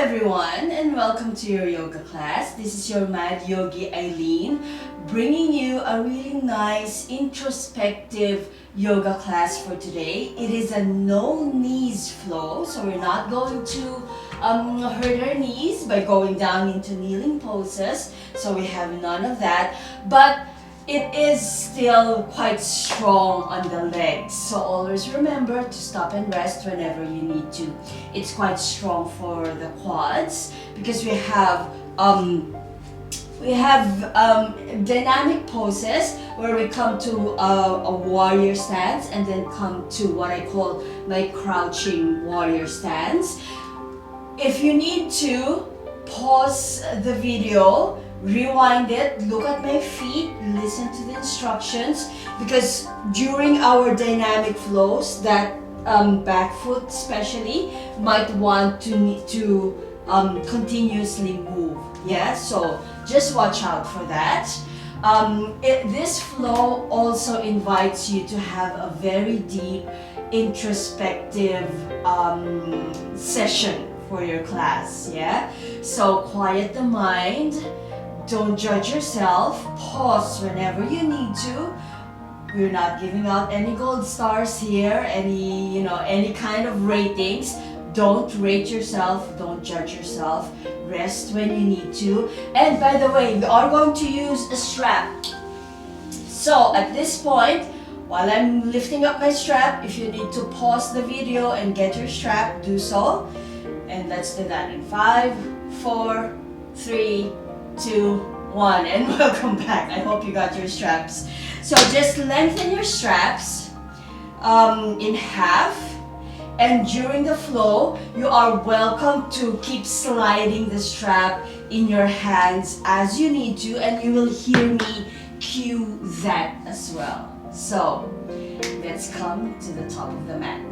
everyone, and welcome to your yoga class. This is your Mad Yogi Eileen, bringing you a really nice introspective yoga class for today. It is a no knees flow, so we're not going to hurt our knees by going down into kneeling poses. So we have none of that, but it is still quite strong on the legs, so always remember to stop and rest whenever you need to. It's quite strong for the quads because we have dynamic poses where we come to a warrior stance and then come to what I call my crouching warrior stance. If you need to, pause the video, rewind it, look at my feet, listen to the instructions, because during our dynamic flows, that back foot especially might want to continuously move. Yeah, so just watch out for that. This flow also invites you to have a very deep introspective session for your class. Yeah, so quiet the mind. Don't judge yourself. Pause whenever you need to. We're not giving out any gold stars here, any kind of ratings. Don't rate yourself. Don't judge yourself. Rest when you need to. And by the way, we are going to use a strap. So at this point, while I'm lifting up my strap, if you need to pause the video and get your strap, do so. And let's do that in 5, 4, 3, 2, 1, and welcome back. I hope you got your straps. So just lengthen your straps in half, and during the flow you are welcome to keep sliding the strap in your hands as you need to, and you will hear me cue that as well. So let's come to the top of the mat.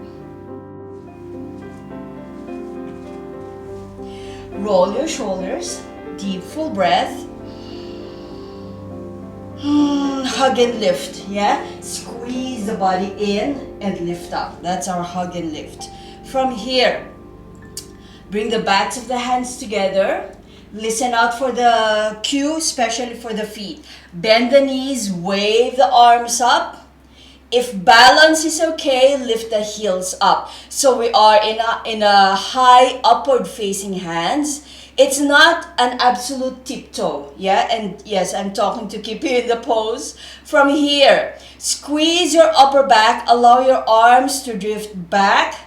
Roll your shoulders, deep full breath. Hug and lift, yeah? Squeeze the body in and lift up. That's our hug and lift. From here, bring the backs of the hands together. Listen out for the cue, especially for the feet. Bend the knees, wave the arms up. If balance is okay, lift the heels up. So we are in a high upward facing hands. It's not an absolute tiptoe, yeah? And yes, I'm talking to keep you in the pose. From here, squeeze your upper back, allow your arms to drift back,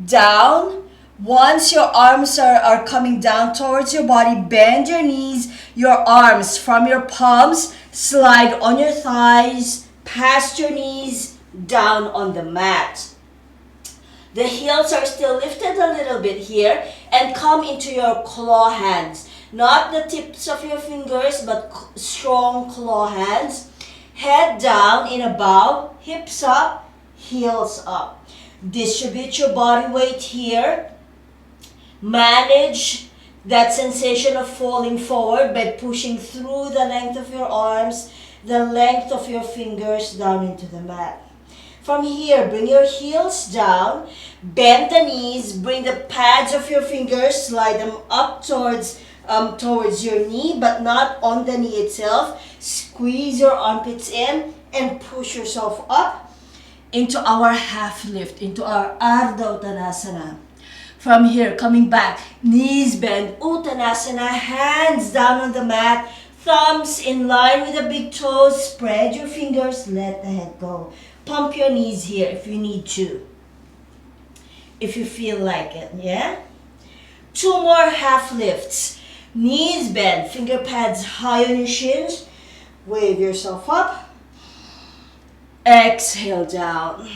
down. Once your arms are coming down towards your body, bend your knees, your arms from your palms, slide on your thighs, past your knees, down on the mat. The heels are still lifted a little bit here, and come into your claw hands. Not the tips of your fingers, but strong claw hands. Head down in a bow, hips up, heels up. Distribute your body weight here. Manage that sensation of falling forward by pushing through the length of your arms, the length of your fingers down into the mat. From here, bring your heels down, bend the knees, bring the pads of your fingers, slide them up towards your knee, but not on the knee itself. Squeeze your armpits in and push yourself up into our half lift, into our Ardha Uttanasana. From here, coming back, knees bend, Uttanasana, hands down on the mat, thumbs in line with the big toes, spread your fingers, let the head go. Pump your knees here if you need to, if you feel like it, yeah? 2 more half lifts. Knees bend, finger pads high on your shins. Wave yourself up. Exhale down.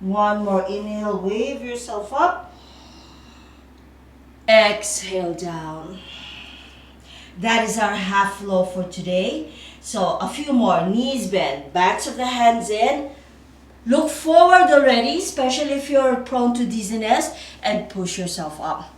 1 more inhale, wave yourself up. Exhale down. That is our half flow for today. So a few more. Knees bend, backs of the hands in. Look forward already, especially if you're prone to dizziness, and push yourself up.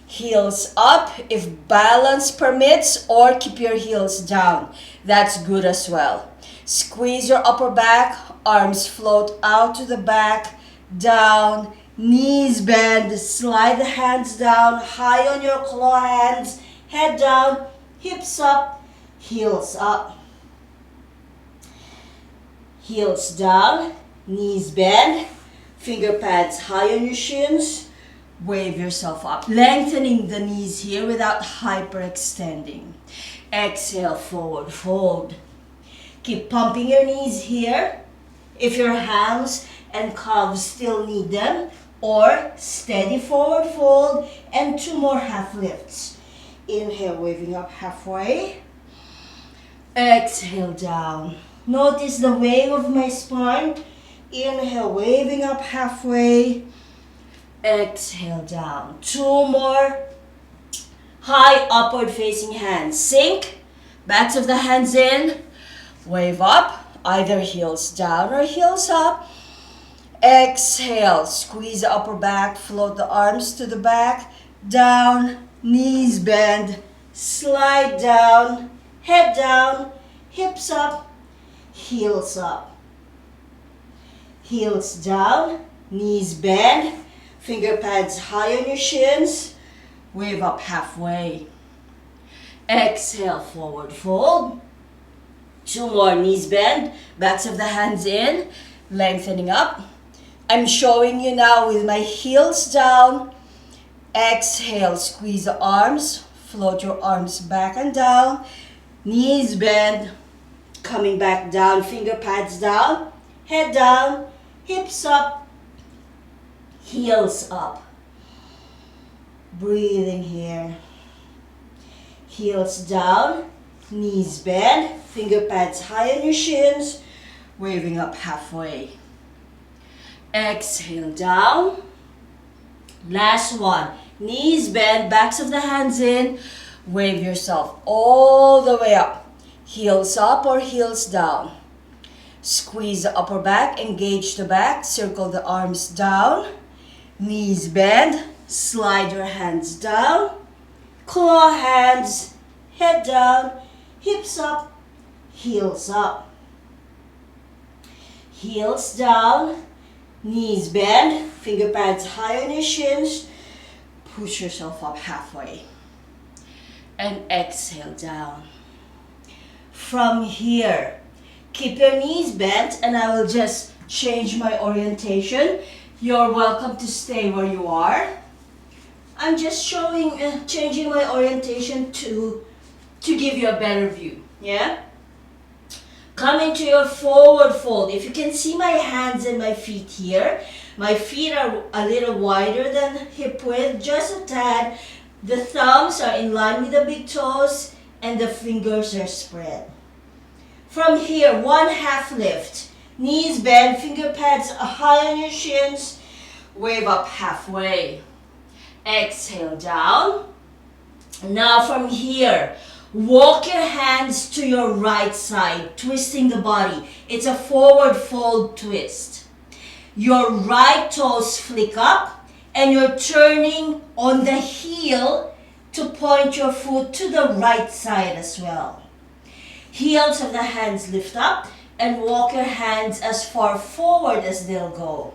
Heels up if balance permits, or keep your heels down. That's good as well. Squeeze your upper back, arms float out to the back, down, Knees bend, slide the hands down, high on your claw hands, head down, hips up, heels up. Heels down, knees bend, finger pads high on your shins, wave yourself up. Lengthening the knees here without hyperextending. Exhale, forward fold. Keep pumping your knees here. If your hams and calves still need them, or steady forward fold and 2 more half lifts. Inhale, waving up halfway. Exhale, down. Notice the wave of my spine. Inhale, waving up halfway. Exhale, down. 2 more. High upward facing hands. Sink. Backs of the hands in. Wave up. Either heels down or heels up. Exhale. Squeeze the upper back. Float the arms to the back. Down. Knees bend. Slide down. Head down. Hips up. Heels up. Heels down. Knees bend. Finger pads high on your shins. Wave up halfway. Exhale, forward fold. 2 more, knees bend. Backs of the hands in. Lengthening up. I'm showing you now with my heels down. Exhale, squeeze the arms. Float your arms back and down. Knees bend. Coming back down, finger pads down. Head down. Hips up. Heels up. Breathing here. Heels down, knees bend, finger pads high on your shins, waving up halfway. Exhale, down. Last one. Knees bend, backs of the hands in, wave yourself all the way up. Heels up or heels down. Squeeze the upper back, engage the back, circle the arms down. Knees bend. Slide your hands down, claw hands, head down, hips up, heels up. Heels down, knees bend, finger pads high on your shins, push yourself up halfway. And exhale down. From here, keep your knees bent and I will just change my orientation. You're welcome to stay where you are. I'm just changing my orientation to give you a better view, yeah? Come into your forward fold. If you can see my hands and my feet here, my feet are a little wider than hip width, just a tad. The thumbs are in line with the big toes and the fingers are spread. From here, 1 half lift. Knees bend, finger pads high on your shins, wave up halfway. Exhale down. Now from here, walk your hands to your right side, twisting the body. It's a forward fold twist. Your right toes flick up and you're turning on the heel to point your foot to the right side as well. Heels of the hands lift up and walk your hands as far forward as they'll go.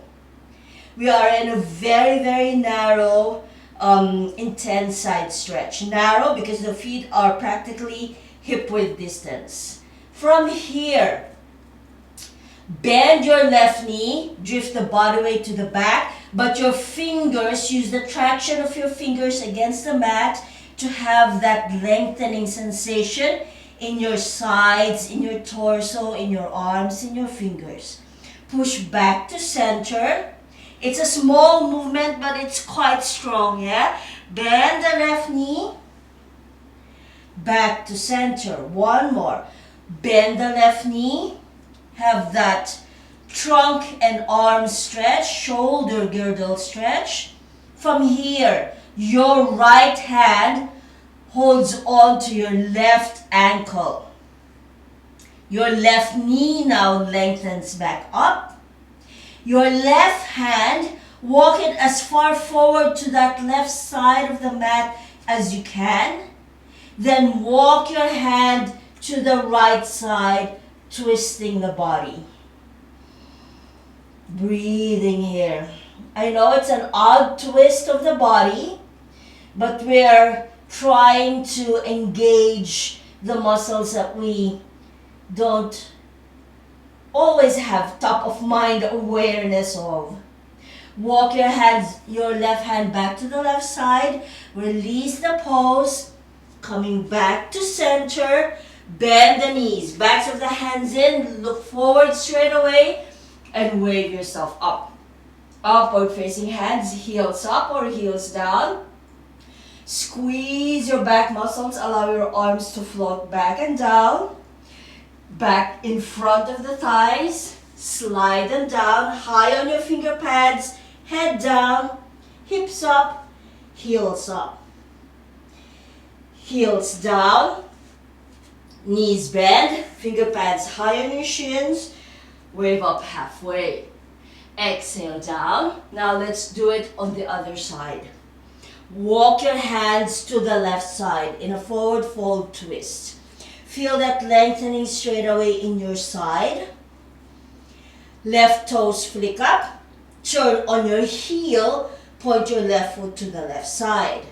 We are in a very, very narrow, intense side stretch. Narrow because the feet are practically hip width distance. From here, bend your left knee, drift the body weight to the back, but your fingers, use the traction of your fingers against the mat to have that lengthening sensation in your sides, in your torso, in your arms, in your fingers. Push back to center. It's a small movement, but it's quite strong, yeah? Bend the left knee. Back to center. 1 more. Bend the left knee. Have that trunk and arm stretch, shoulder girdle stretch. From here, your right hand holds on to your left ankle. Your left knee now lengthens back up. Your left hand, walk it as far forward to that left side of the mat as you can. Then walk your hand to the right side, twisting the body. Breathing here. I know it's an odd twist of the body, but we're trying to engage the muscles that we don't always have top of mind awareness of. Walk your left hand back to the left side, release the pose, coming back to center, bend the knees, backs of the hands in, look forward straight away, and wave yourself up. Upward facing hands, heels up or heels down. Squeeze your back muscles, allow your arms to float back and down. Back in front of the thighs, slide them down, high on your finger pads, head down, hips up, heels up. Heels down, knees bend, finger pads high on your shins, wave up halfway. Exhale down. Now let's do it on the other side. Walk your hands to the left side in a forward fold twist. Feel that lengthening straight away in your side. Left toes flick up. Turn on your heel. Point your left foot to the left side.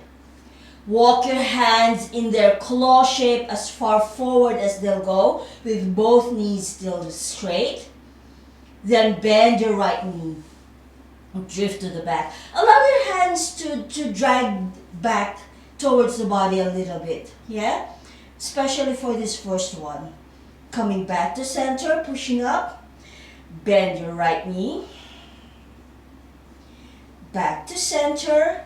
Walk your hands in their claw shape as far forward as they'll go with both knees still straight. Then bend your right knee. Drift to the back. Allow your hands to drag back towards the body a little bit. Yeah? Especially for this first one. Coming back to center, pushing up. Bend your right knee. Back to center.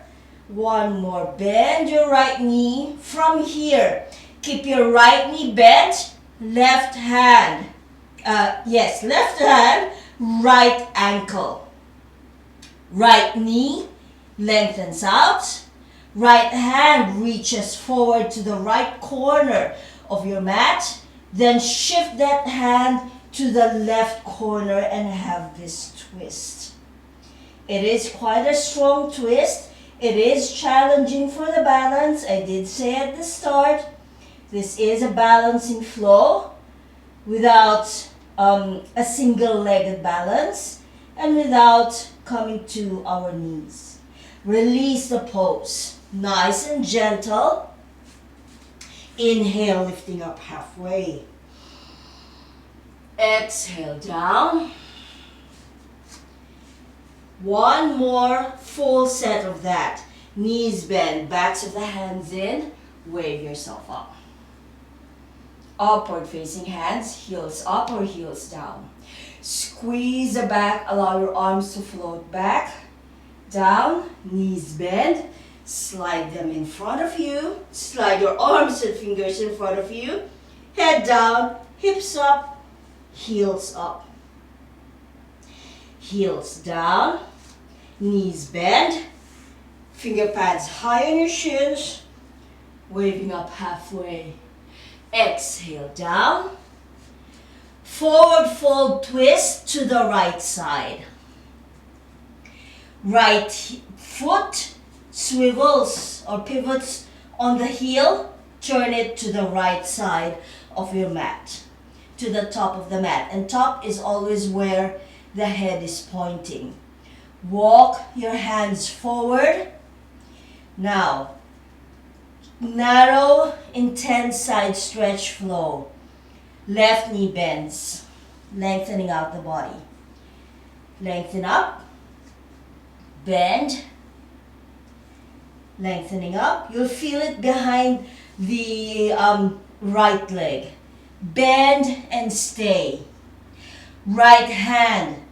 One more. Bend your right knee. From here, keep your right knee bent. Left hand. Left hand. Right ankle. Right knee lengthens out. Right hand reaches forward to the right corner of your mat. Then shift that hand to the left corner and have this twist. It is quite a strong twist. It is challenging for the balance. I did say at the start, this is a balancing flow without a single-legged balance and without coming to our knees. Release the pose. Nice and gentle. Inhale, lifting up halfway. Exhale down. One more full set of that. Knees bend, backs of the hands in. Wave yourself up. Upward facing hands, heels up or heels down. Squeeze the back, allow your arms to float back, down, knees bend, slide them in front of you, slide your arms and fingers in front of you, head down, hips up, heels up. Heels down, knees bend, finger pads high on your shins, waving up halfway. Exhale down. Forward fold twist to the right side. Right foot swivels or pivots on the heel. Turn it to the right side of your mat, to the top of the mat. And top is always where the head is pointing. Walk your hands forward. Now, narrow, intense side stretch flow. Left knee bends, lengthening out the body. Lengthen up, bend, lengthening up. You'll feel it behind the right leg. Bend and stay. Right hand,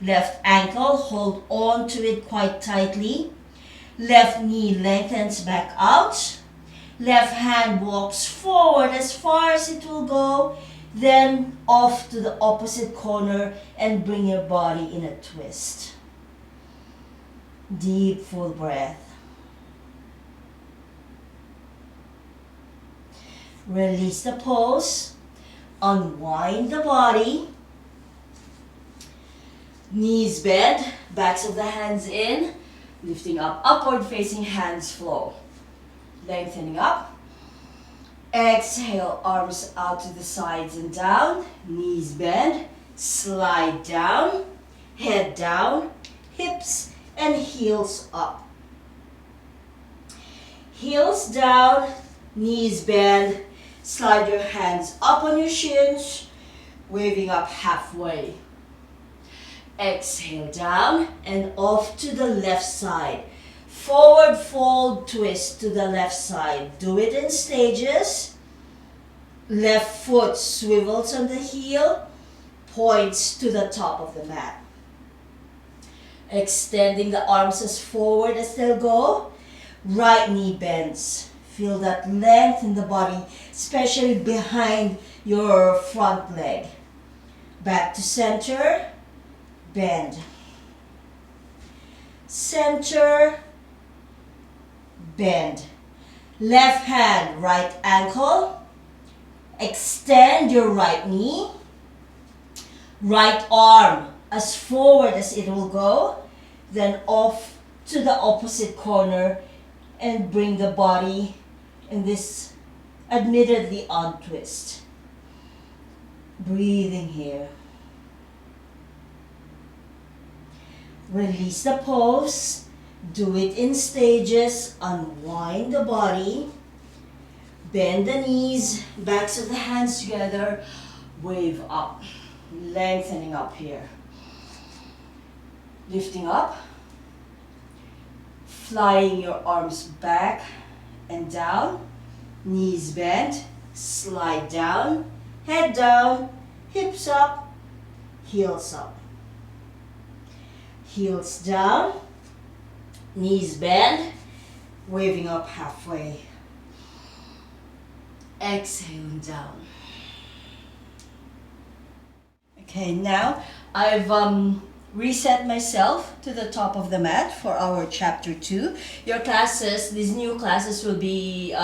left ankle, hold on to it quite tightly. Left knee lengthens back out. Left hand walks forward as far as it will go, then off to the opposite corner and bring your body in a twist. Deep, full breath. Release the pose. Unwind the body. Knees bend, backs of the hands in, lifting up, upward facing hands flow. Lengthening up. Exhale, arms out to the sides and down. Knees bend. Slide down. Head down. Hips and heels up. Heels down, knees bend, slide your hands up on your shins, waving up halfway. Exhale down and off to the left side. Forward fold twist to the left side. Do it in stages. Left foot swivels on the heel, points to the top of the mat. Extending the arms as forward as they'll go. Right knee bends. Feel that length in the body, especially behind your front leg. Back to center, bend. Center, bend. Left hand, right ankle. Extend your right knee. Right arm as forward as it will go. Then off to the opposite corner and bring the body in this admittedly odd twist. Breathing here. Release the pose. Do it in stages. Unwind the body. Bend the knees, backs of the hands together. Wave up. Lengthening up here. Lifting up. Flying your arms back and down. Knees bent. Slide down. Head down. Hips up. Heels up. Heels down. Knees bend. Waving up halfway. Exhaling down. Okay, now I've reset myself to the top of the mat for our chapter 2. Your classes, these new classes will be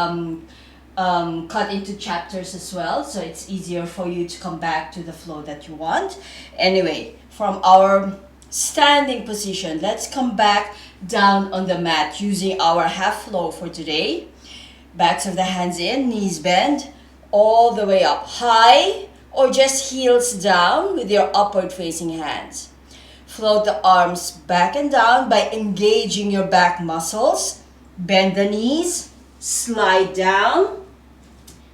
cut into chapters as well, so it's easier for you to come back to the flow that you want. Anyway, from our standing position, let's come back down on the mat using our half flow for today. Backs of the hands in, knees bend, all the way up high, or just heels down with your upward facing hands. Float the arms back and down by engaging your back muscles. Bend the knees, slide down,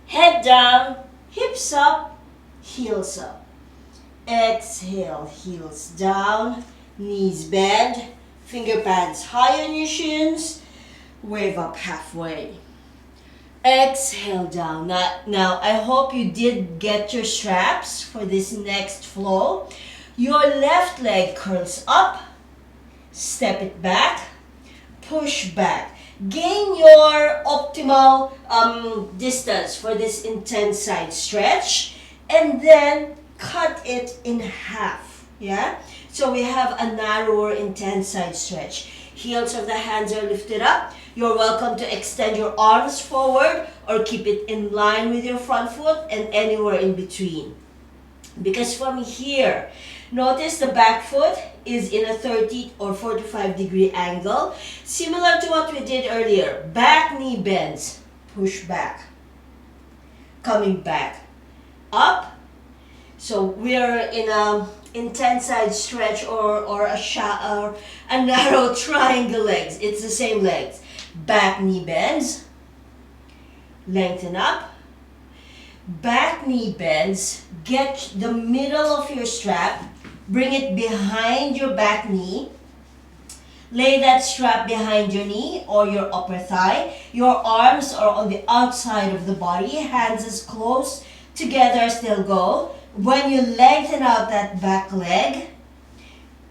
head down, hips up, heels up. Exhale, heels down, knees bend, finger pads high on your shins, wave up halfway. Exhale down. Now, I hope you did get your straps for this next flow. Your left leg curls up, step it back, push back. Gain your optimal distance for this intense side stretch and then cut it in half. Yeah? So we have a narrower intense side stretch. Heels of the hands are lifted up. You're welcome to extend your arms forward or keep it in line with your front foot and anywhere in between. Because from here, notice the back foot is in a 30 or 45 degree angle, similar to what we did earlier. Back knee bends, push back, coming back, up. So we're in a intense side stretch or a narrow triangle legs. It's the same legs. Back knee bends, lengthen up. Back knee bends, get the middle of your strap, bring it behind your back knee. Lay that strap behind your knee or your upper thigh. Your arms are on the outside of the body, hands as close together as they'll go. When you lengthen out that back leg,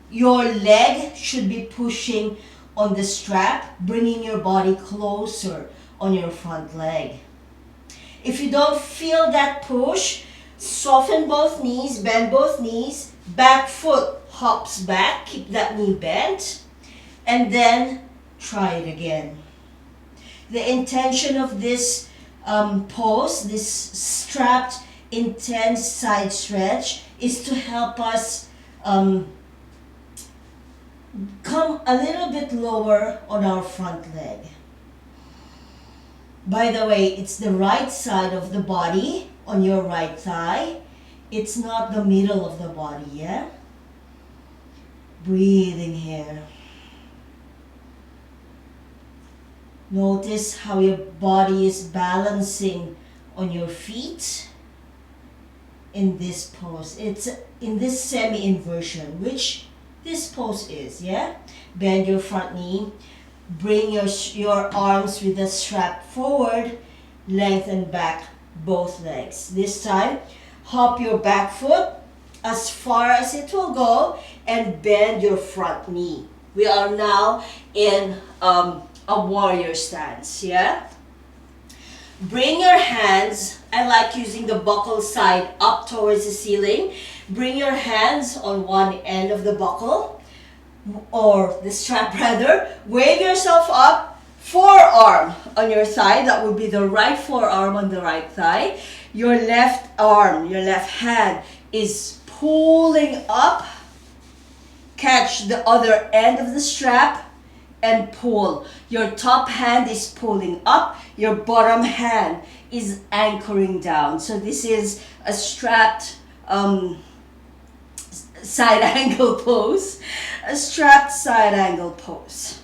your leg should be pushing on the strap, bringing your body closer on your front leg. If you don't feel that push, soften both knees, bend both knees, back foot hops back, keep that knee bent, and then try it again. The intention of this pose, this strapped intense side stretch, is to help us come a little bit lower on our front leg. By the way, it's the right side of the body on your right thigh. It's not the middle of the body, yeah? Breathing here. Notice how your body is balancing on your feet in this pose. It's in this semi-inversion, which this pose is, yeah? Bend your front knee. Bring your arms with the strap forward. Lengthen back both legs. This time, hop your back foot as far as it will go and bend your front knee. We are now in a warrior stance, yeah? Bring your hands, I like using the buckle side up towards the ceiling. Bring your hands on one end of the buckle, or the strap rather. Wave yourself up, forearm on your thigh. That would be the right forearm on the right thigh. Your left arm, your left hand is pulling up. Catch the other end of the strap and pull. Your top hand is pulling up. Your bottom hand is anchoring down. So this is a strapped side angle pose. A strapped side angle pose.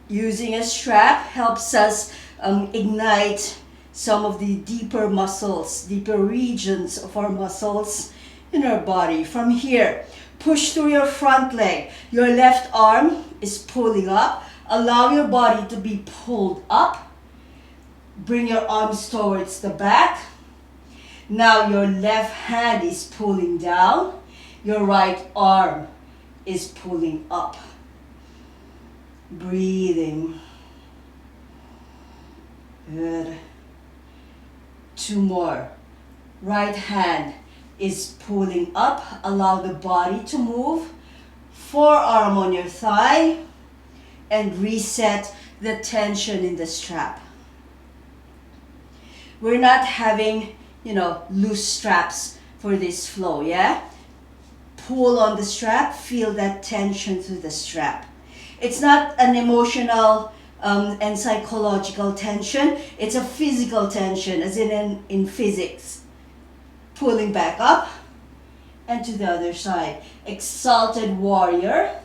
Using a strap helps us ignite some of the deeper muscles, deeper regions of our muscles in our body. From here, push through your front leg. Your left arm is pulling up. Allow your body to be pulled up. Bring your arms towards the back. Now your left hand is pulling down. Your right arm is pulling up. Breathing. Good. Two more. Right hand is pulling up. Allow the body to move. Forearm on your thigh. And reset the tension in the strap. We're not having, loose straps for this flow, yeah? Pull on the strap, feel that tension through the strap. It's not an emotional and psychological tension. It's a physical tension, as in physics. Pulling back up and to the other side. Exalted warrior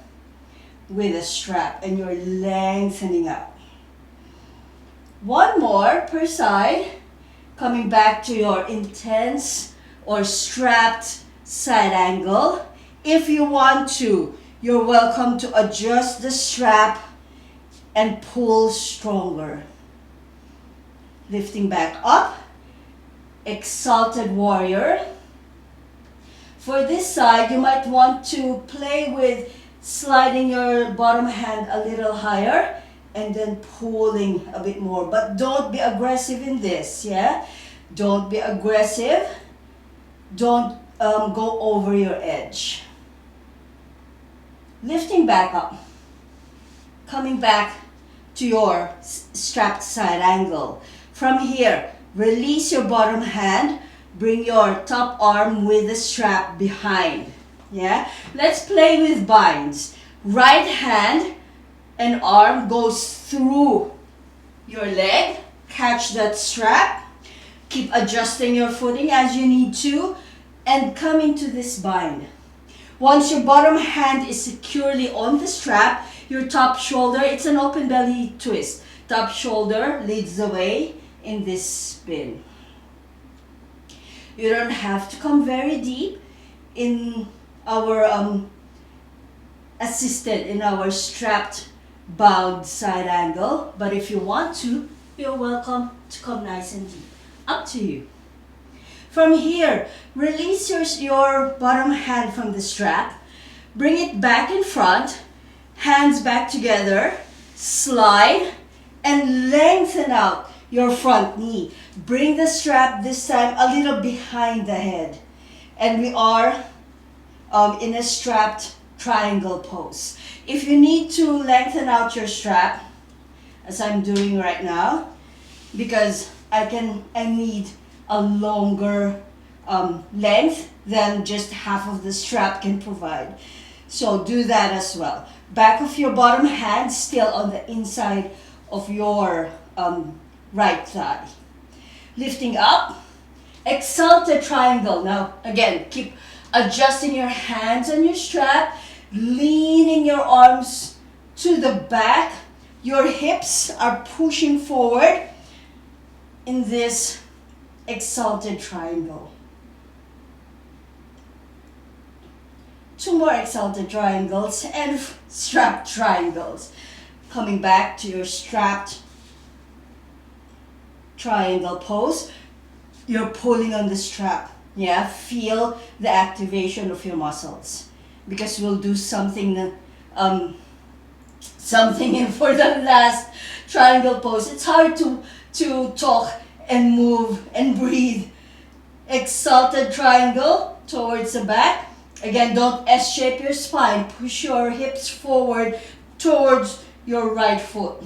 with a strap, and you're lengthening out. One more per side. Coming back to your intense or strapped side angle. If you want to, you're welcome to adjust the strap and pull stronger. Lifting back up. Exalted warrior. For this side, you might want to play with sliding your bottom hand a little higher and then pulling a bit more. But don't be aggressive in this, yeah? Don't be aggressive. Don't go over your edge. Lifting back up. Coming back to your strapped side angle. From here, release your bottom hand. Bring your top arm with the strap behind. Yeah? Let's play with binds. Right hand and arm goes through your leg. Catch that strap. Keep adjusting your footing as you need to. And come into this bind. Once your bottom hand is securely on the strap, your top shoulder, it's an open belly twist. Top shoulder leads the way in this spin. You don't have to come very deep in our assisted, in our strapped bound side angle. But if you want to, you're welcome to come nice and deep. Up to you. From here, release your bottom hand from the strap. Bring it back in front. Hands back together. Slide and lengthen out your front knee. Bring the strap this time a little behind the head. And we are in a strapped triangle pose. If you need to lengthen out your strap, as I'm doing right now, because I need a longer length than just half of the strap can provide. So do that as well. Back of your bottom hand still on the inside of your right thigh. Lifting up, exalted triangle. Now again, keep adjusting your hands on your strap, leaning your arms to the back, Your hips are pushing forward in this exalted triangle. 2 more exalted triangles and strapped triangles. Coming back to your strapped triangle pose, you're pulling on the strap. Yeah, feel the activation of your muscles, because we'll do something for the last triangle pose. It's hard to talk and move and breathe. Exalted triangle towards the back. Again, don't S-shape your spine. Push your hips forward towards your right foot.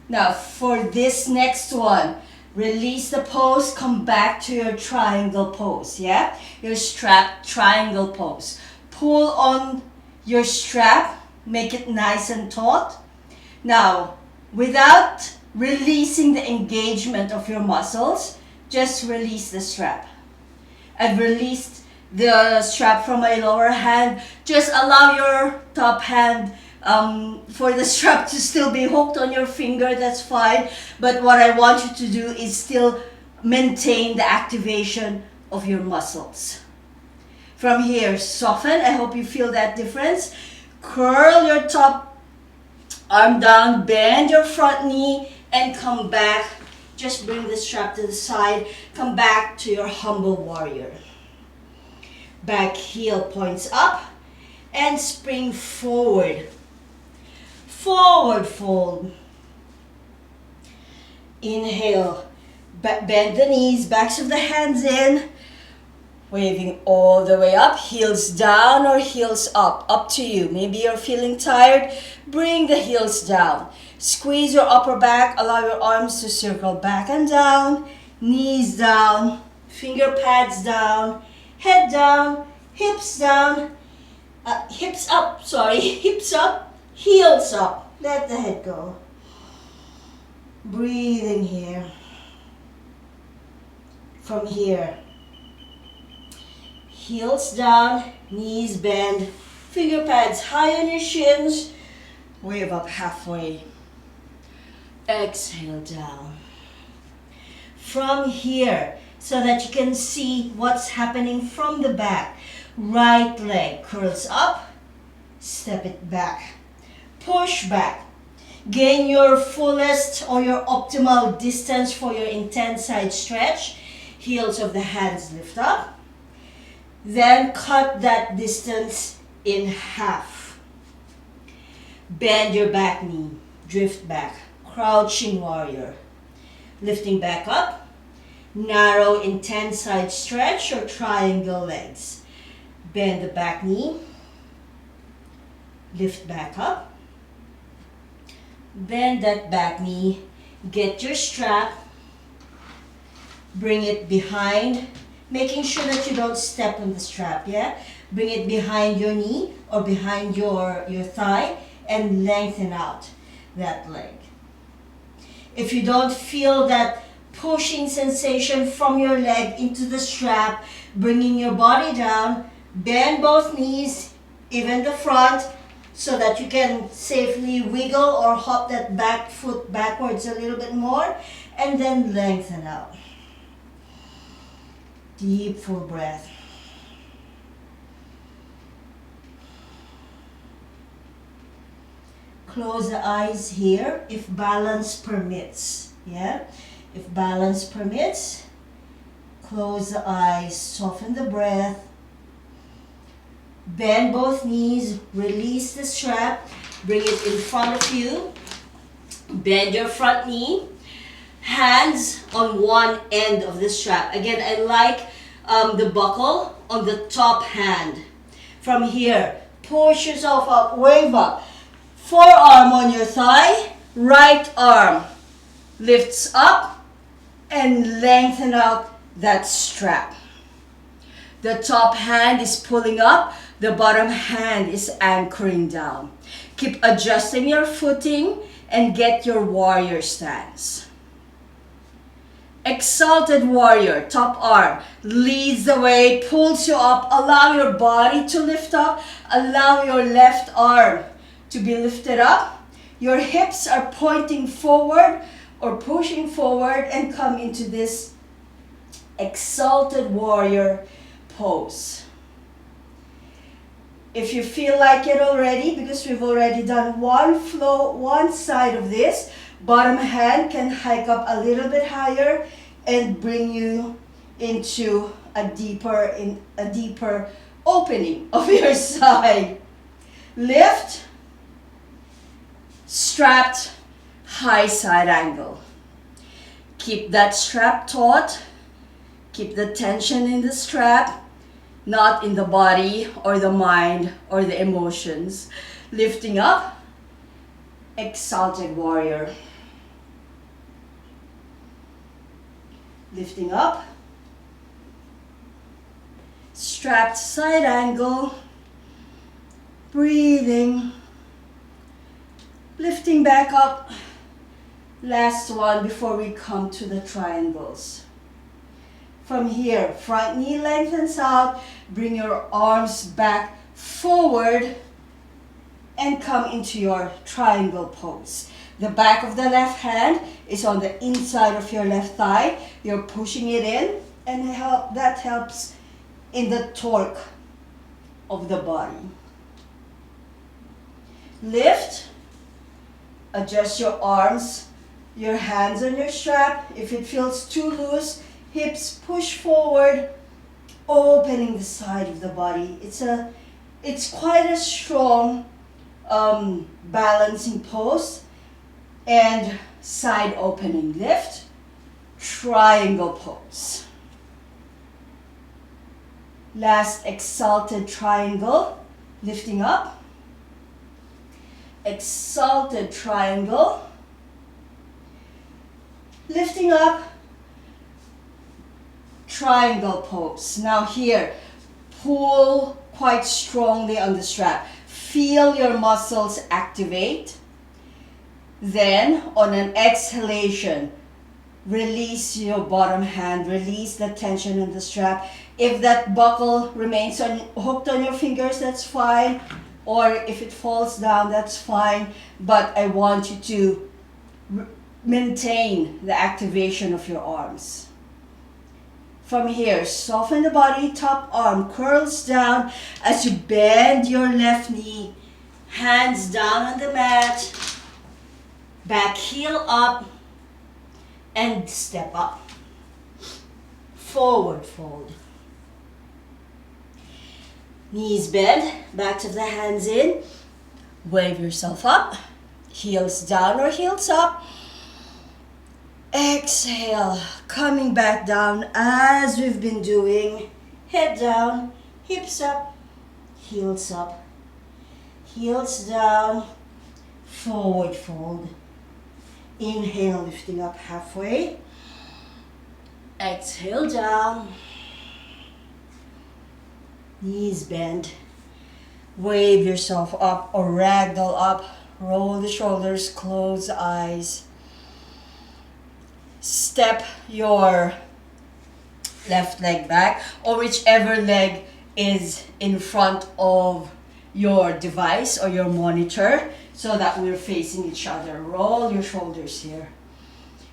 Now, for this next one, release the pose, come back to your triangle pose, yeah? Your strap triangle pose. Pull on your strap, make it nice and taut. Now, without releasing the engagement of your muscles, just release the strap. I've released the strap from my lower hand. Just allow your top hand for the strap to still be hooked on your finger, that's fine. But what I want you to do is still maintain the activation of your muscles. From here, soften. I hope you feel that difference. Curl your top arm down, bend your front knee, and come back. Just bring the strap to the side. Come back to your humble warrior. Back heel points up and spring forward. Forward fold. Inhale. Bend the knees, backs of the hands in. Waving all the way up, heels down or heels up. Up to you. Maybe you're feeling tired. Bring the heels down. Squeeze your upper back. Allow your arms to circle back and down. Knees down. Finger pads down. Head down. Hips down. Hips up. Hips up. Heels up. Let the head go. Breathing here. From here. Heels down, knees bend, finger pads high on your shins, wave up halfway. Exhale down. From here, so that you can see what's happening from the back. Right leg curls up, step it back. Push back. Gain your fullest or your optimal distance for your intense side stretch. Heels of the hands lift up. Then cut that distance in half. Bend your back knee, drift back, crouching warrior. Lifting back up, narrow intense side stretch or triangle legs. Bend the back knee, lift back up. Bend that back knee, get your strap, bring it behind, making sure that you don't step on the strap, yeah? Bring it behind your knee or behind your thigh and lengthen out that leg. If you don't feel that pushing sensation from your leg into the strap, bringing your body down, bend both knees, even the front, so that you can safely wiggle or hop that back foot backwards a little bit more, and then lengthen out. Deep, full breath. Close the eyes here if balance permits. Yeah? If balance permits, close the eyes, soften the breath. Bend both knees, release the strap, bring it in front of you. Bend your front knee. Hands on one end of the strap. Again, I like the buckle on the top hand. From here, push yourself up, wave up. Forearm on your thigh, right arm lifts up and lengthen out that strap. The top hand is pulling up, the bottom hand is anchoring down. Keep adjusting your footing and get your warrior stance. Exalted warrior, top arm, leads the way, pulls you up. Allow your body to lift up. Allow your left arm to be lifted up. Your hips are pointing forward or pushing forward and come into this exalted warrior pose. If you feel like it already, because we've already done one flow, one side of this, bottom hand can hike up a little bit higher and bring you into a deeper opening of your side. Lift, strapped, high side angle. Keep that strap taut. Keep the tension in the strap, not in the body or the mind or the emotions. Lifting up, exalted warrior. Lifting up, strapped side angle, breathing, lifting back up. Last one before we come to the triangles. From here, front knee lengthens out, bring your arms back forward and come into your triangle pose. The back of the left hand is on the inside of your left thigh. You're pushing it in, and that helps in the torque of the body. Lift, adjust your arms, your hands on your strap. If it feels too loose, hips push forward, opening the side of the body. It's quite a strong balancing pose. And side opening. Lift, triangle pose. Last exalted triangle, lifting up. Exalted triangle, lifting up. Triangle pose. Now here, pull quite strongly on the strap. Feel your muscles activate. Then, on an exhalation, release your bottom hand, release the tension in the strap. If that buckle remains hooked on your fingers, that's fine. Or if it falls down, that's fine. But I want you to maintain the activation of your arms. From here, soften the body, top arm curls down as you bend your left knee, hands down on the mat. Back heel up and step up. Forward fold. Knees bend, backs of the hands in. Wave yourself up. Heels down or heels up. Exhale, coming back down as we've been doing. Head down, hips up, heels up. Heels down, forward fold. Inhale, lifting up halfway. Exhale down. Knees bend. Wave yourself up or ragdoll up. Roll the shoulders, close the eyes. Step your left leg back, or whichever leg is in front of your device or your monitor, so that we're facing each other. Roll your shoulders here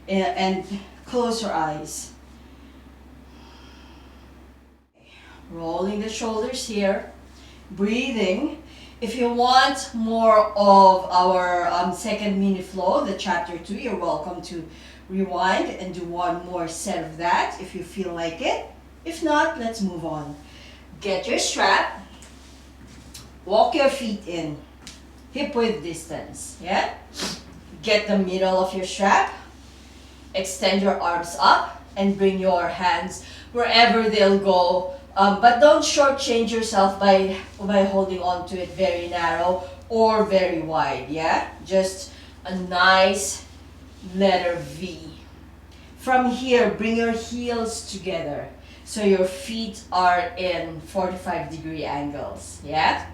and close your eyes. Rolling the shoulders here, breathing. If you want more of our second mini flow, the chapter 2, you're welcome to rewind and do one more set of that if you feel like it. If not, let's move on. Get your strap. Walk your feet in, hip width distance, yeah? Get the middle of your strap, extend your arms up, and bring your hands wherever they'll go. But don't shortchange yourself by holding on to it very narrow or very wide, yeah? Just a nice letter V. From here, bring your heels together so your feet are in 45-degree angles, yeah?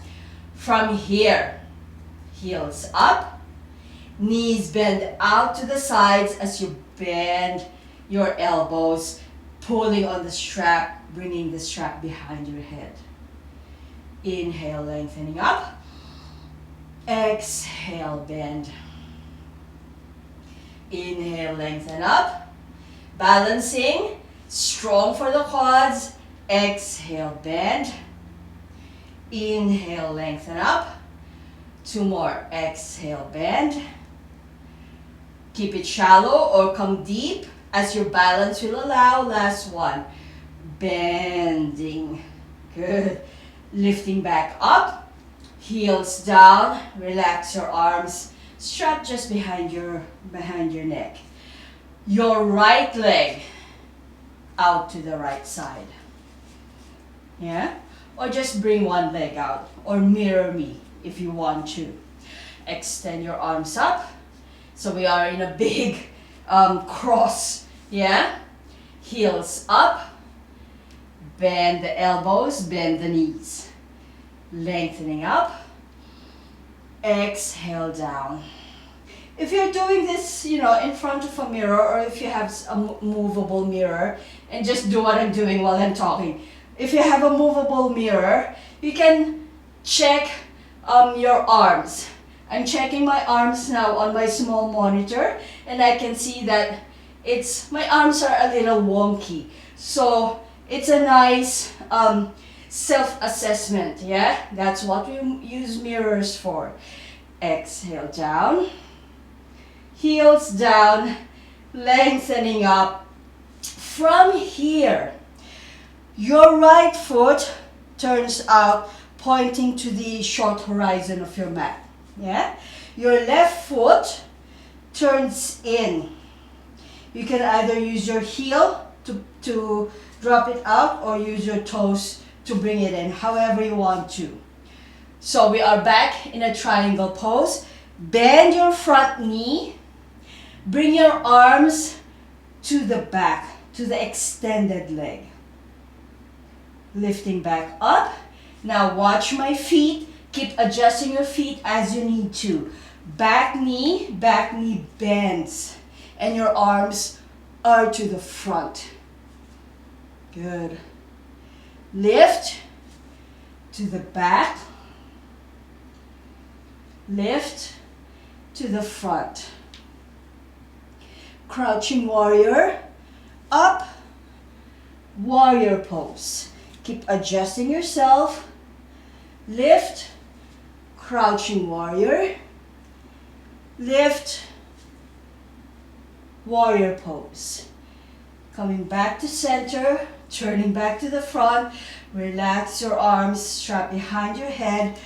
From here, heels up, knees bend out to the sides as you bend your elbows, pulling on the strap, bringing the strap behind your head. Inhale, lengthening up. Exhale, bend. Inhale, lengthen up. Balancing, strong for the quads. Exhale, bend. Inhale, lengthen up. 2 more. Exhale, bend. Keep it shallow or come deep as your balance will allow. Last one. Bending. Good. Lifting back up. Heels down. Relax your arms. Strap just behind your neck. Your right leg out to the right side. Yeah? Or just bring one leg out. Or mirror me if you want to. Extend your arms up. So we are in a big cross. Yeah? Heels up. Bend the elbows, bend the knees. Lengthening up. Exhale down. If you're doing this, in front of a mirror, or if you have a movable mirror, and just do what I'm doing while I'm talking. If you have a movable mirror, you can check your arms. I'm checking my arms now on my small monitor, and I can see that my arms are a little wonky. So it's a nice self-assessment, yeah? That's what we use mirrors for. Exhale down. Heels down, lengthening up. From here, your right foot turns out, pointing to the short horizon of your mat. Yeah? Your left foot turns in. You can either use your heel to drop it out or use your toes to bring it in, however you want to. So we are back in a triangle pose. Bend your front knee. Bring your arms to the back, to the extended leg. Lifting back up. Now watch my feet. Keep adjusting your feet as you need to. Back knee bends. And your arms are to the front. Good. Lift to the back. Lift to the front. Crouching warrior, up, warrior pose. Keep adjusting yourself. Lift, crouching warrior. Lift, warrior pose. Coming back to center, turning back to the front. Relax your arms, strap behind your head,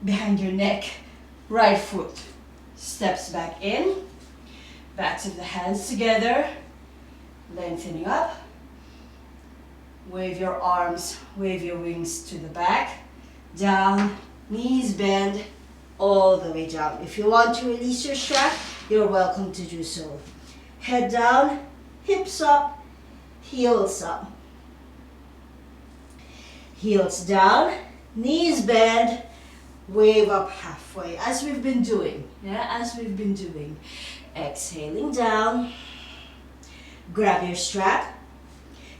behind your neck. Right foot steps back in. Backs of the hands together, lengthening up. Wave your arms, wave your wings to the back, down, knees bend, all the way down. If you want to release your strap, you're welcome to do so. Head down, hips up, heels up. Heels down, knees bend, wave up halfway, as we've been doing. Yeah, as we've been doing. Exhaling down. Grab your strap.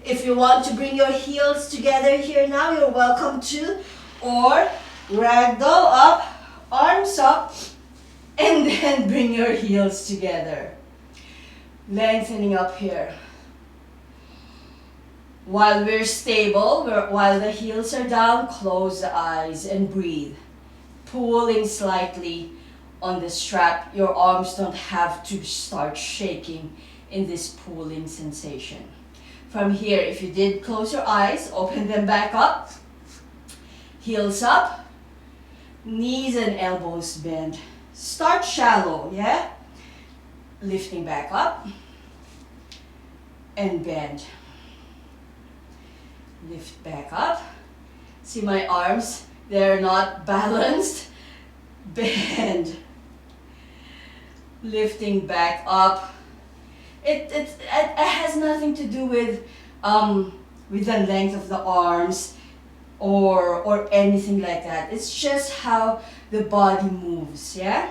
If you want to bring your heels together here now, you're welcome to. Or ragdoll up, arms up, and then bring your heels together. Lengthening up here. While we're stable, while the heels are down, close the eyes and breathe. Pulling slightly on the strap. Your arms don't have to start shaking in this pulling sensation. From here, if you did close your eyes, open them back up. Heels up. Knees and elbows bend. Start shallow, yeah? Lifting back up. And bend. Lift back up. See my arms? They're not balanced. Bend. Lifting back up. It has nothing to do with the length of the arms or anything like that. It's just how the body moves, yeah?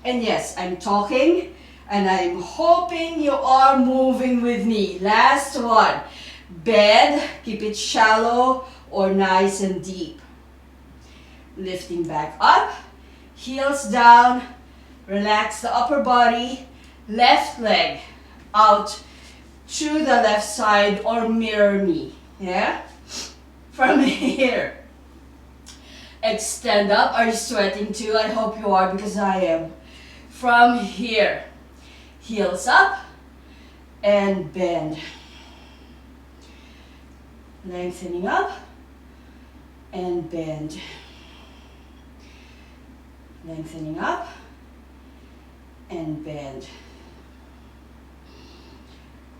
And yes, I'm talking and I'm hoping you are moving with me. Last one. Bend, keep it shallow or nice and deep. Lifting back up, heels down, relax the upper body, left leg out to the left side or mirror me, yeah? From here, extend up. Are you sweating too? I hope you are, because I am. From here, heels up and bend. Lengthening up and bend. Lengthening up and bend.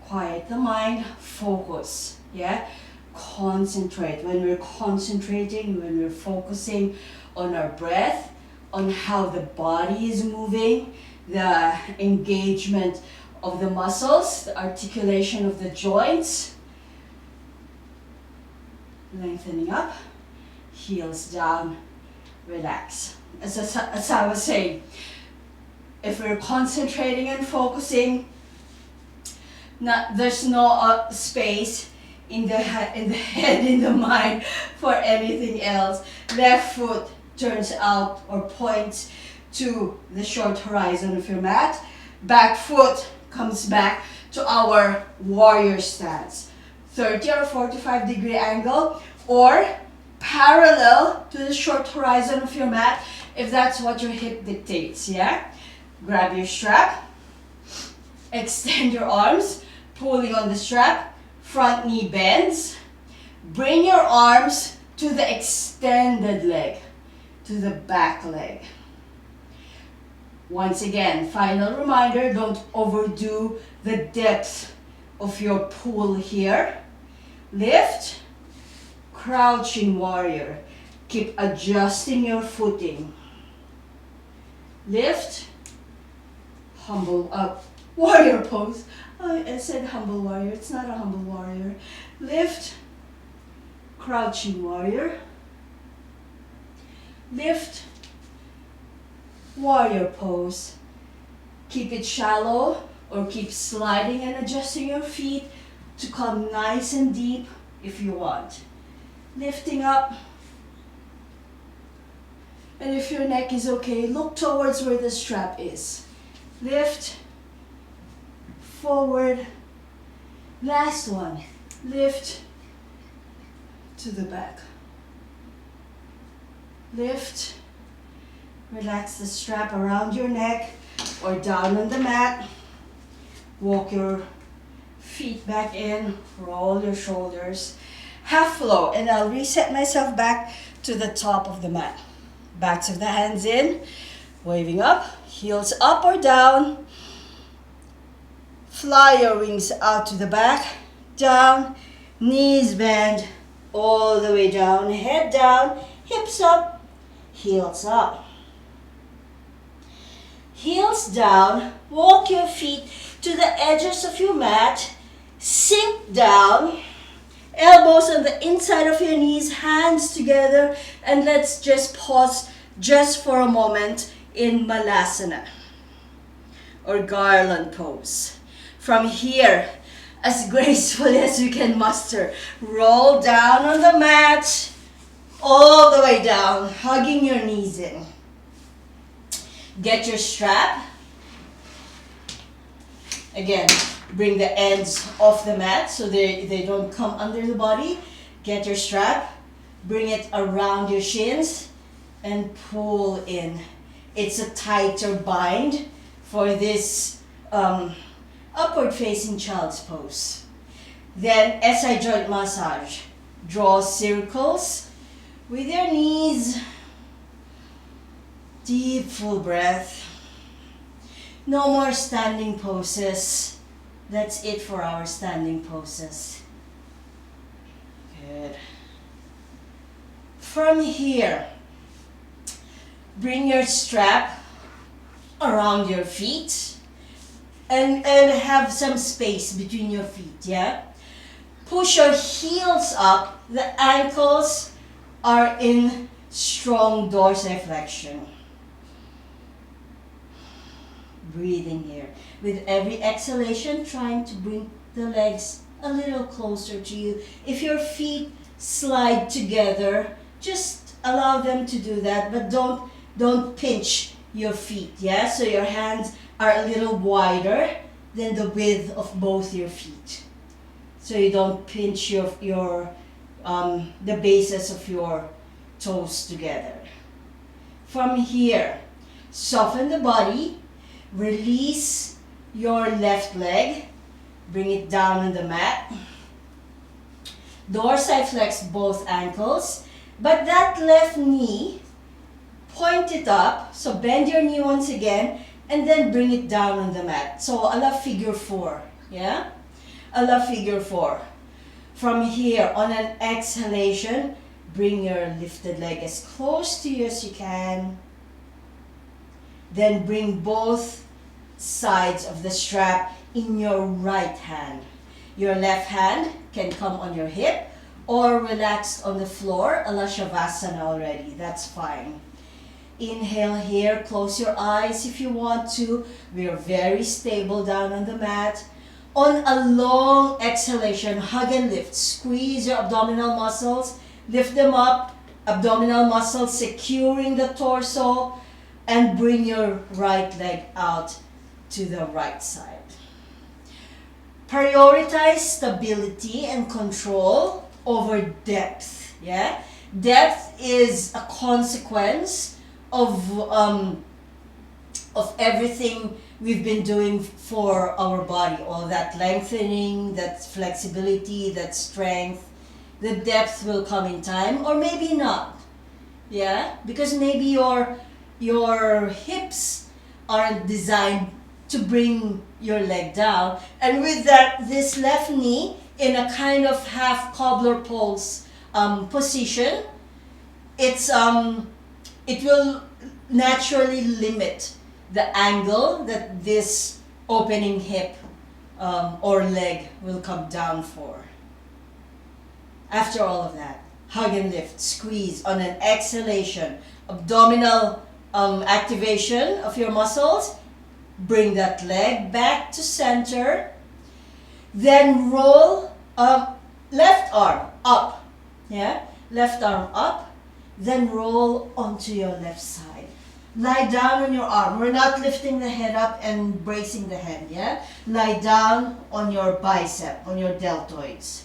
Quiet the mind, focus, yeah? Concentrate. When we're concentrating, when we're focusing on our breath, on how the body is moving, the engagement of the muscles, the articulation of the joints, lengthening up, heels down, relax. As I was saying, if we're concentrating and focusing, there's no space in the head, in the mind for anything else. Left foot turns out or points to the short horizon of your mat. Back foot comes back to our warrior stance. 30 or 45-degree angle, or parallel to the short horizon of your mat if that's what your hip dictates, yeah? Grab your strap, extend your arms, pulling on the strap, front knee bends. Bring your arms to the extended leg, to the back leg. Once again, final reminder, don't overdo the depth of your pull here. Lift, crouching warrior. Keep adjusting your footing. Lift, humble up, warrior pose. I said humble warrior, it's not a humble warrior. Lift, crouching warrior. Lift, warrior pose. Keep it shallow or keep sliding and adjusting your feet to come nice and deep if you want. Lifting up. And if your neck is okay, look towards where the strap is. Lift, forward. Last one. Lift to the back. Lift. Relax the strap around your neck or down on the mat. Walk your feet back in. Roll your shoulders. Half flow, and I'll reset myself back to the top of the mat. Backs of the hands in, waving up, heels up or down. Fly your wings out to the back, down, knees bend all the way down, head down, hips up, heels up. Heels down, walk your feet to the edges of your mat, sink down, elbows on the inside of your knees, hands together, and let's just pause just for a moment in Malasana or garland pose. From here, as gracefully as you can muster, roll down on the mat, all the way down, hugging your knees in. Get your strap. Again, bring the ends off the mat so they don't come under the body. Get your strap, bring it around your shins, and pull in. It's a tighter bind for this upward facing child's pose. Then SI joint massage. Draw circles with your knees. Deep full breath. No more standing poses. That's it for our standing poses. Good. From here, bring your strap around your feet and have some space between your feet, yeah? Push your heels up. The ankles are in strong dorsiflexion. Breathing here. With every exhalation, trying to bring the legs a little closer to you. If your feet slide together, just allow them to do that, but don't pinch your feet, yeah? So your hands are a little wider than the width of both your feet. So you don't pinch the bases of your toes together. From here, soften the body, release your left leg, bring it down on the mat. Dorsiflex both ankles, but that left knee, point it up, so bend your knee once again, and then bring it down on the mat. So a la figure 4, yeah? A la figure 4. From here, on an exhalation, bring your lifted leg as close to you as you can. Then bring both sides of the strap in your right hand. Your left hand can come on your hip or relaxed on the floor, a la Shavasana already. That's fine. Inhale here, close your eyes if you want to. We are very stable down on the mat. On a long exhalation, hug and lift. Squeeze your abdominal muscles, lift them up, abdominal muscles securing the torso, and bring your right leg out to the right side. Prioritize stability and control over depth. Yeah, depth is a consequence of everything we've been doing for our body. All that lengthening, that flexibility, that strength. The depth will come in time, or maybe not. Yeah, because maybe your hips aren't designed to bring your leg down, and with that, this left knee in a kind of half cobbler pose position, it will naturally limit the angle that this opening hip or leg will come down for. After all of that, hug and lift, squeeze on an exhalation, abdominal activation of your muscles. Bring that leg back to center. Then roll left arm up. Yeah, left arm up. Then roll onto your left side. Lie down on your arm. We're not lifting the head up and bracing the head. Yeah, lie down on your bicep, on your deltoids.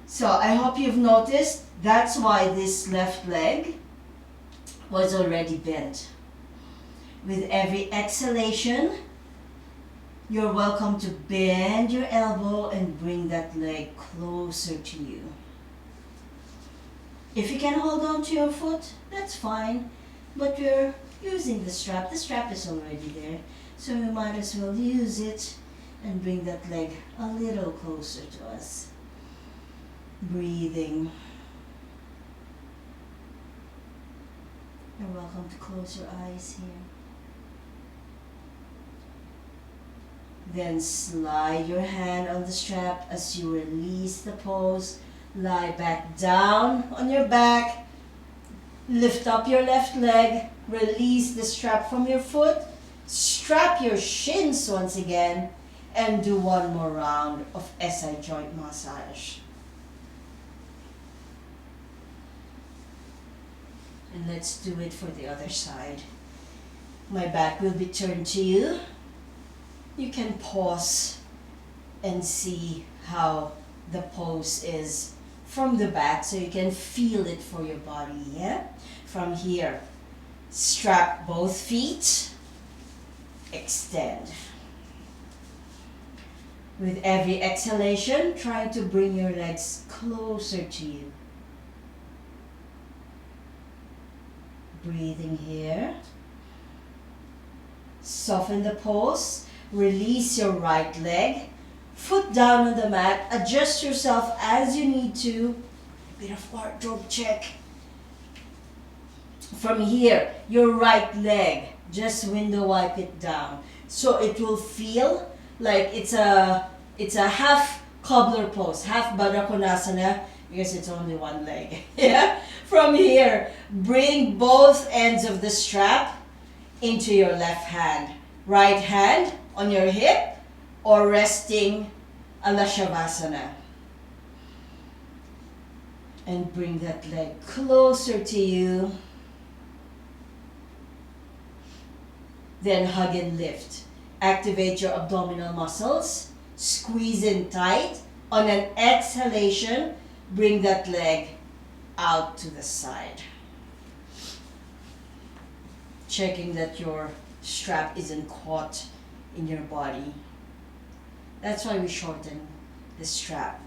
So I hope you've noticed that's why this left leg was already bent. With every exhalation, you're welcome to bend your elbow and bring that leg closer to you. If you can hold on to your foot, that's fine, but we're using the strap. The strap is already there, so we might as well use it and bring that leg a little closer to us. Breathing. You're welcome to close your eyes here. Then slide your hand on the strap as you release the pose. Lie back down on your back. Lift up your left leg. Release the strap from your foot. Strap your shins once again. And do one more round of SI joint massage. And let's do it for the other side. My back will be turned to you. You can pause and see how the pose is from the back so you can feel it for your body, yeah? From here, strap both feet, extend. With every exhalation, try to bring your legs closer to you. Breathing here. Soften the pose. Release your right leg. Foot down on the mat. Adjust yourself as you need to. A bit of wardrobe check. From here, your right leg, just window wipe it down. So it will feel like it's a half cobbler pose, half Baddha Konasana, because it's only one leg. Yeah. From here, bring both ends of the strap into your left hand. Right hand on your hip or resting a la Shavasana. And bring that leg closer to you. Then hug and lift. Activate your abdominal muscles. Squeeze in tight. On an exhalation, bring that leg out to the side. Checking that your strap isn't caught in your body. That's why we shorten the strap.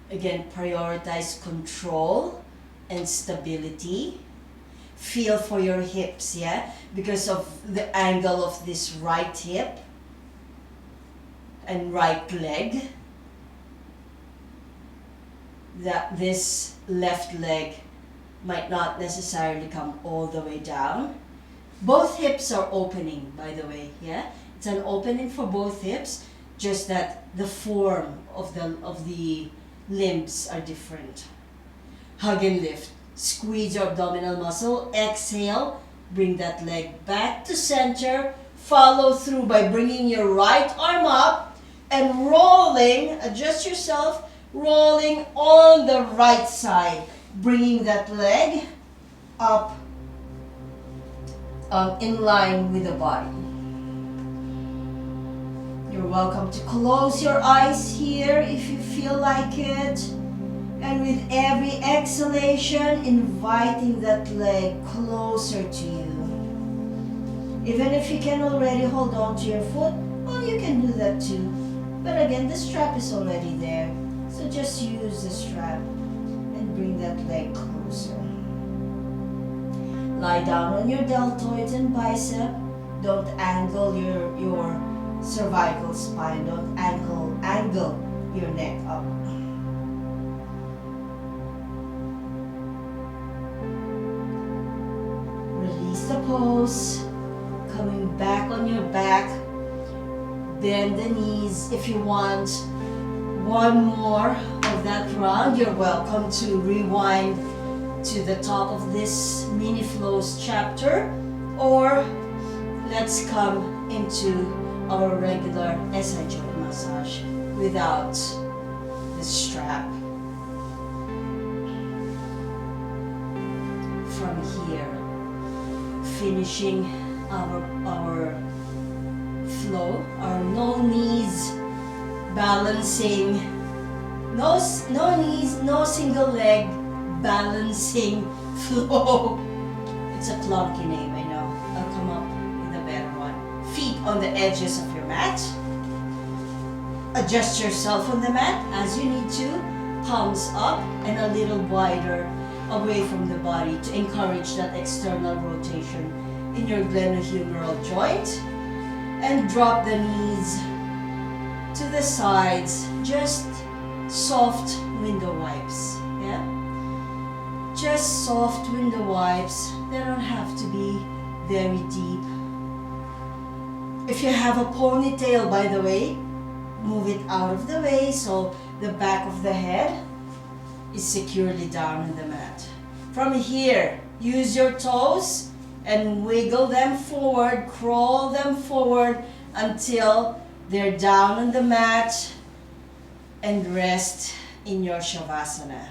Again, prioritize control and stability. Feel for your hips, yeah? Because of the angle of this right hip and right leg, that this left leg might not necessarily come all the way down. Both hips are opening, by the way, yeah? It's an opening for both hips, just that the form of the limbs are different. Hug and lift. Squeeze your abdominal muscle. Exhale. Bring that leg back to center. Follow through by bringing your right arm up and rolling. Adjust yourself. Rolling on the right side. Bringing that leg up in line with the body. You're welcome to close your eyes here if you feel like it. And with every exhalation, inviting that leg closer to you. Even if you can already hold on to your foot, well, you can do that too. But again, the strap is already there. So just use the strap and bring that leg closer. Lie down on your deltoids and bicep. Don't angle your cervical spine. Don't angle your neck up. Release the pose. Coming back on your back. Bend the knees. If you want one more of that round, you're welcome to rewind to the top of this mini flows chapter, or let's come into our regular SI joint massage without the strap. From here, finishing our flow, our no knees, balancing, no knees, no single leg, balancing flow. It's a clunky name, I know. I'll come up with a better one. Feet on the edges of your mat. Adjust yourself on the mat as you need to. Palms up and a little wider away from the body to encourage that external rotation in your glenohumeral joint. And drop the knees to the sides. Just soft window wipes. Yeah? Just soft window wipes. They don't have to be very deep. If you have a ponytail, by the way, move it out of the way so the back of the head is securely down on the mat. From here, use your toes and wiggle them forward, crawl them forward until they're down on the mat, and rest in your Shavasana.